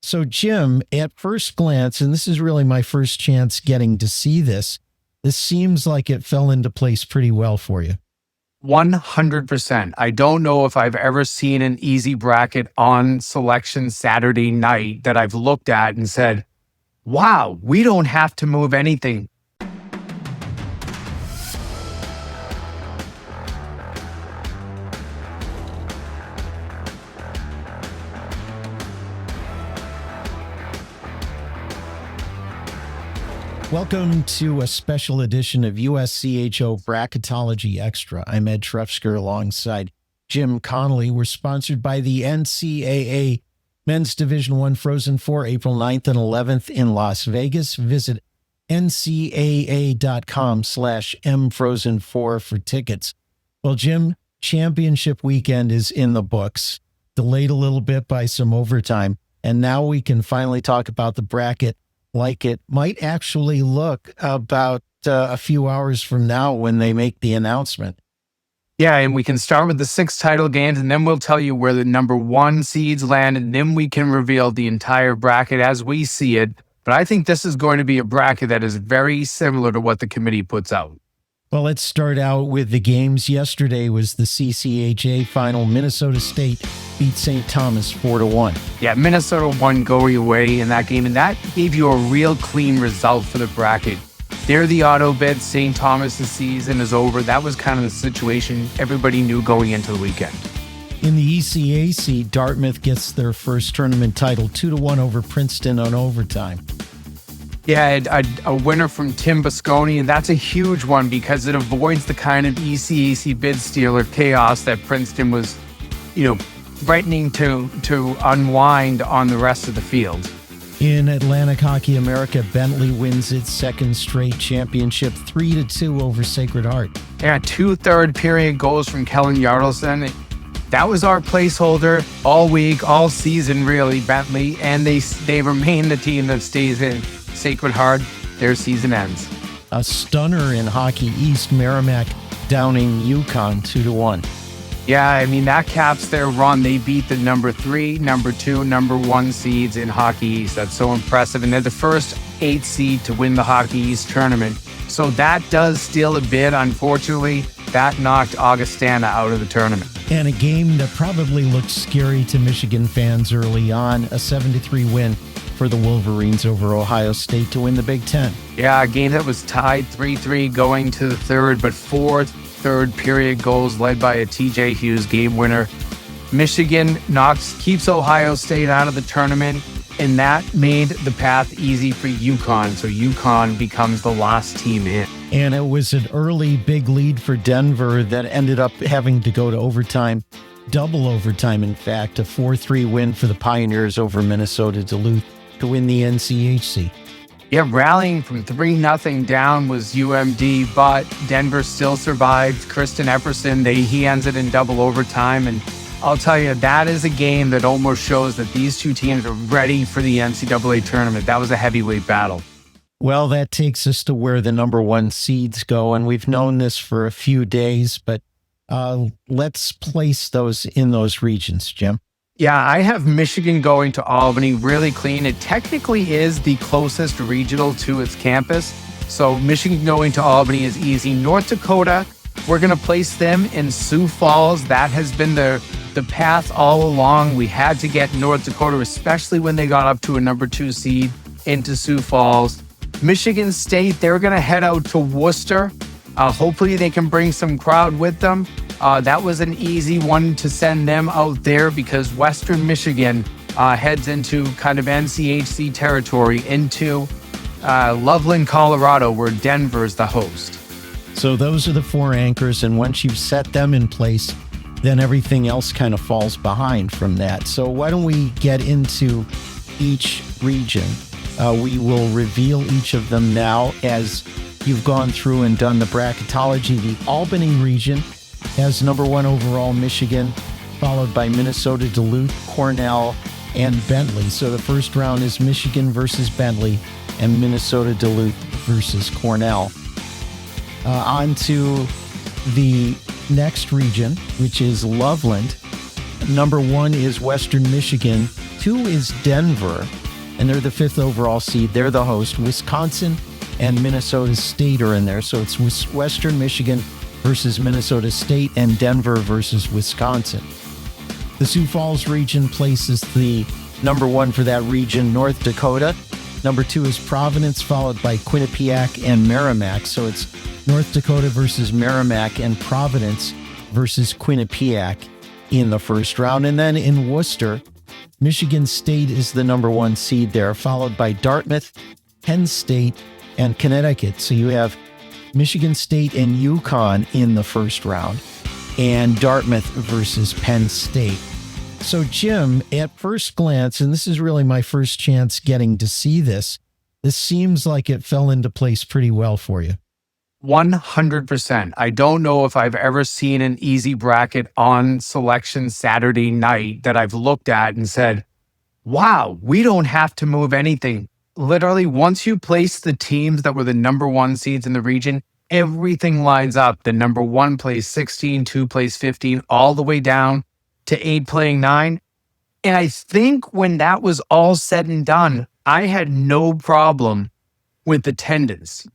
So, Jim, at first glance, and this is really my first chance getting to see this seems like it fell into place pretty well for you. 100%. I don't know if I've ever seen an easy bracket on selection Saturday night that I've looked at and said, wow, we don't have to move anything. Welcome to a special edition of USCHO Bracketology Extra. I'm Ed Trefsker alongside Jim Connolly. We're sponsored by the NCAA Men's Division I Frozen Four, April 9th and 11th in Las Vegas. Visit ncaa.com/mfrozen4 for tickets. Well, Jim, championship weekend is in the books, delayed a little bit by some overtime, and now we can finally talk about the bracket like it might actually look about a few hours from now when they make the announcement. Yeah, and we can start with the 6 title games, and then we'll tell you where the number 1 seeds land, and then we can reveal the entire bracket as we see it. But I think this is going to be a bracket that is very similar to what the committee puts out. Well, let's start out with the games. Yesterday was the CCHA final. Minnesota State beat St. Thomas 4-1. Yeah, Minnesota won going away in that game, and that gave you a real clean result for the bracket. They're the autobid. St. Thomas' season is over. That was kind of the situation everybody knew going into the weekend. In the ECAC, Dartmouth gets their first tournament title 2-1 over Princeton on overtime. Yeah, a winner from Tim Bosconi, and that's a huge one because it avoids the kind of ECAC bid stealer chaos that Princeton was, threatening to unwind on the rest of the field. In Atlantic Hockey America, Bentley wins its second straight championship 3-2 over Sacred Heart. Yeah, 2 third-period goals from Kellen Yardelson. That was our placeholder all week, all season, really, Bentley, and they remain the team that stays in. Sacred Heart, their season ends. A stunner in Hockey East, Merrimack downing UConn 2-1. Yeah, I mean, that caps their run. They beat the number 3, number 2, number 1 seeds in Hockey East. That's so impressive. And they're the first 8 seed to win the Hockey East tournament. So that does steal a bid. Unfortunately, that knocked Augustana out of the tournament. And a game that probably looked scary to Michigan fans early on, a 7-3 win for the Wolverines over Ohio State to win the Big Ten. Yeah, a game that was tied 3-3 going to the third, but 4 third-period goals led by a TJ Hughes game winner. Michigan keeps Ohio State out of the tournament, and that made the path easy for UConn. So UConn becomes the last team in. And it was an early big lead for Denver that ended up having to go to overtime, double overtime, in fact, a 4-3 win for the Pioneers over Minnesota Duluth to win the NCHC. Yeah, rallying from 3-0 down was UMD, but Denver still survived. Kristen Epperson, he ends it in double overtime. And I'll tell you, that is a game that almost shows that these two teams are ready for the NCAA tournament. That was a heavyweight battle. Well, that takes us to where the number 1 seeds go. And we've known this for a few days, but let's place those in those regions, Jim. Yeah, I have Michigan going to Albany really clean. It technically is the closest regional to its campus. So Michigan going to Albany is easy. North Dakota, we're going to place them in Sioux Falls. That has been the path all along. We had to get North Dakota, especially when they got up to a number 2 seed, into Sioux Falls. Michigan State, they're going to head out to Worcester. Hopefully they can bring some crowd with them. That was an easy one to send them out there because Western Michigan heads into kind of NCHC territory into Loveland, Colorado, where Denver's the host. So those are the 4 anchors, and once you've set them in place, then everything else kind of falls behind from that. So why don't we get into each region? We will reveal each of them now as you've gone through and done the bracketology. The Albany region has number 1 overall Michigan, followed by Minnesota, Duluth, Cornell, and Bentley. So the first round is Michigan versus Bentley and Minnesota, Duluth versus Cornell. On to the next region, which is Loveland. Number 1 is Western Michigan, 2 is Denver, and they're the 5th overall seed. They're the host. Wisconsin and Minnesota State are in there. So it's Western Michigan versus Minnesota State and Denver versus Wisconsin. The Sioux Falls region places the number 1 for that region, North Dakota. Number 2 is Providence, followed by Quinnipiac and Merrimack. So it's North Dakota versus Merrimack and Providence versus Quinnipiac in the first round. And then in Worcester, Michigan State is the number 1 seed there, followed by Dartmouth, Penn State, and Connecticut. So you have Michigan State and UConn in the first round, and Dartmouth versus Penn State. So Jim, at first glance, and this is really my first chance getting to see this seems like it fell into place pretty well for you. 100%. I don't know if I've ever seen an easy bracket on selection Saturday night that I've looked at and said, wow, we don't have to move anything. Literally, once you place the teams that were the number 1 seeds in the region, everything lines up. The number 1 plays 16, 2 plays 15, all the way down to 8 playing 9. And I think when that was all said and done, I had no problem with attendance.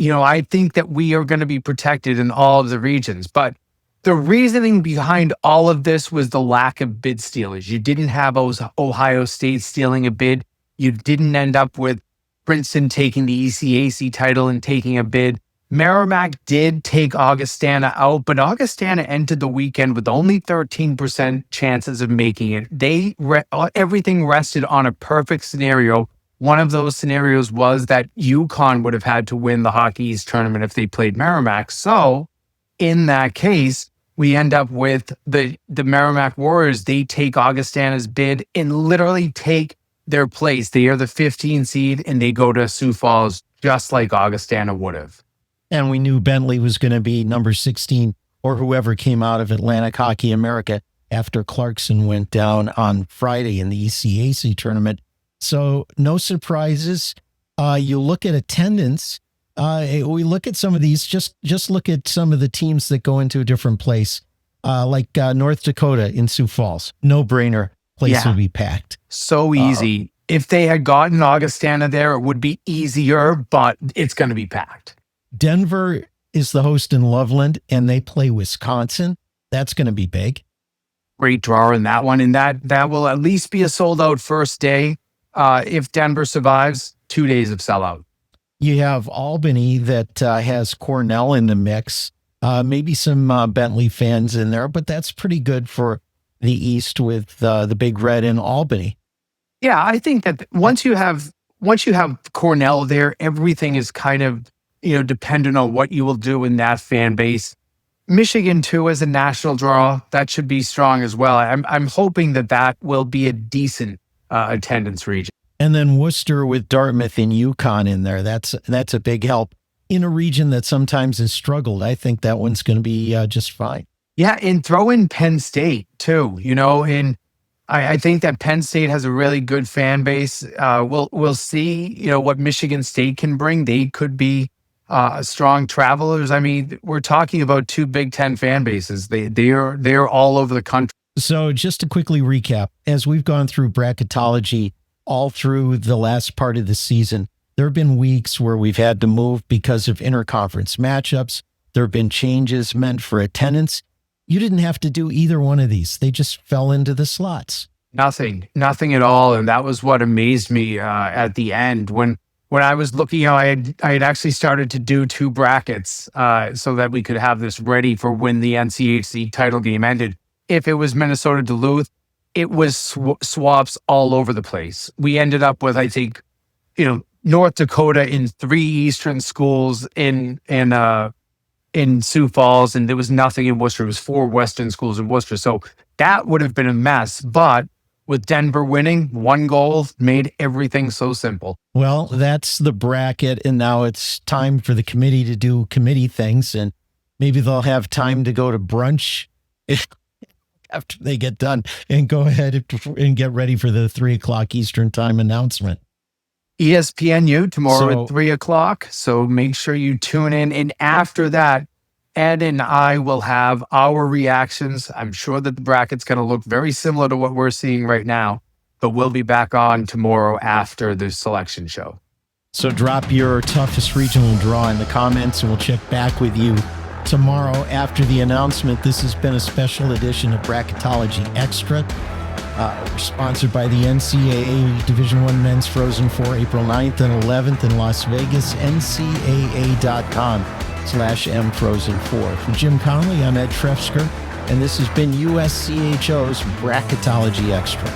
I think that we are going to be protected in all of the regions. But the reasoning behind all of this was the lack of bid stealers. You didn't have Ohio State stealing a bid. You didn't end up with Princeton taking the ECAC title and taking a bid. Merrimack did take Augustana out, but Augustana entered the weekend with only 13% chances of making it. Everything rested on a perfect scenario. One of those scenarios was that UConn would have had to win the Hockey East tournament if they played Merrimack. So in that case, we end up with the Merrimack Warriors. They take Augustana's bid and literally take their place. They are the 15 seed and they go to Sioux Falls just like Augustana would have. And we knew Bentley was going to be number 16 or whoever came out of Atlantic Hockey America after Clarkson went down on Friday in the ECAC tournament. So no surprises. You look at attendance. We look at some of these. Just look at some of the teams that go into a different place, like North Dakota in Sioux Falls. No brainer. Place will be packed. So easy. If they had gotten Augustana there, it would be easier, but it's going to be packed. Denver is the host in Loveland, and they play Wisconsin. That's going to be big. Great draw in that one, and that will at least be a sold-out first day. If Denver survives, 2 days of sellout. You have Albany that has Cornell in the mix. Maybe some Bentley fans in there, but that's pretty good for the East with the Big Red in Albany. Yeah, I think that once you have Cornell there, everything is kind of dependent on what you will do in that fan base. Michigan too, as a national draw, that should be strong as well. I'm hoping that will be a decent attendance region. And then Worcester with Dartmouth and UConn in there. That's a big help in a region that sometimes has struggled. I think that one's going to be just fine. Yeah, and throw in Penn State too. And I think that Penn State has a really good fan base. We'll see. What Michigan State can bring. They could be strong travelers. I mean, we're talking about 2 Big Ten fan bases. They're all over the country. So just to quickly recap, as we've gone through bracketology all through the last part of the season, there have been weeks where we've had to move because of interconference matchups. There have been changes meant for attendance. You didn't have to do either one of these. They just fell into the slots. Nothing at all. And that was what amazed me at the end. When I was looking, I had actually started to do 2 brackets so that we could have this ready for when the NCHC title game ended. If it was Minnesota Duluth, it was swaps all over the place. We ended up with, I think, North Dakota in 3 Eastern schools in Sioux Falls, and there was nothing in Worcester. It was 4 Western schools in Worcester. So that would have been a mess. But with Denver winning, 1 goal made everything so simple. Well, that's the bracket, and now it's time for the committee to do committee things, and maybe they'll have time to go to brunch after they get done and go ahead and get ready for the 3:00 Eastern time announcement. ESPNU tomorrow at 3:00. So make sure you tune in. And after that, Ed and I will have our reactions. I'm sure that the bracket's going to look very similar to what we're seeing right now. but we'll be back on tomorrow after the selection show. So drop your toughest regional draw in the comments, and we'll check back with you tomorrow after the announcement. This has been a special edition of Bracketology Extra. We're sponsored by the NCAA Division I Men's Frozen Four, April 9th and 11th in Las Vegas, ncaa.com/mfrozen4. For Jim Conley, I'm Ed Trefsker, and this has been USCHO's Bracketology Extra.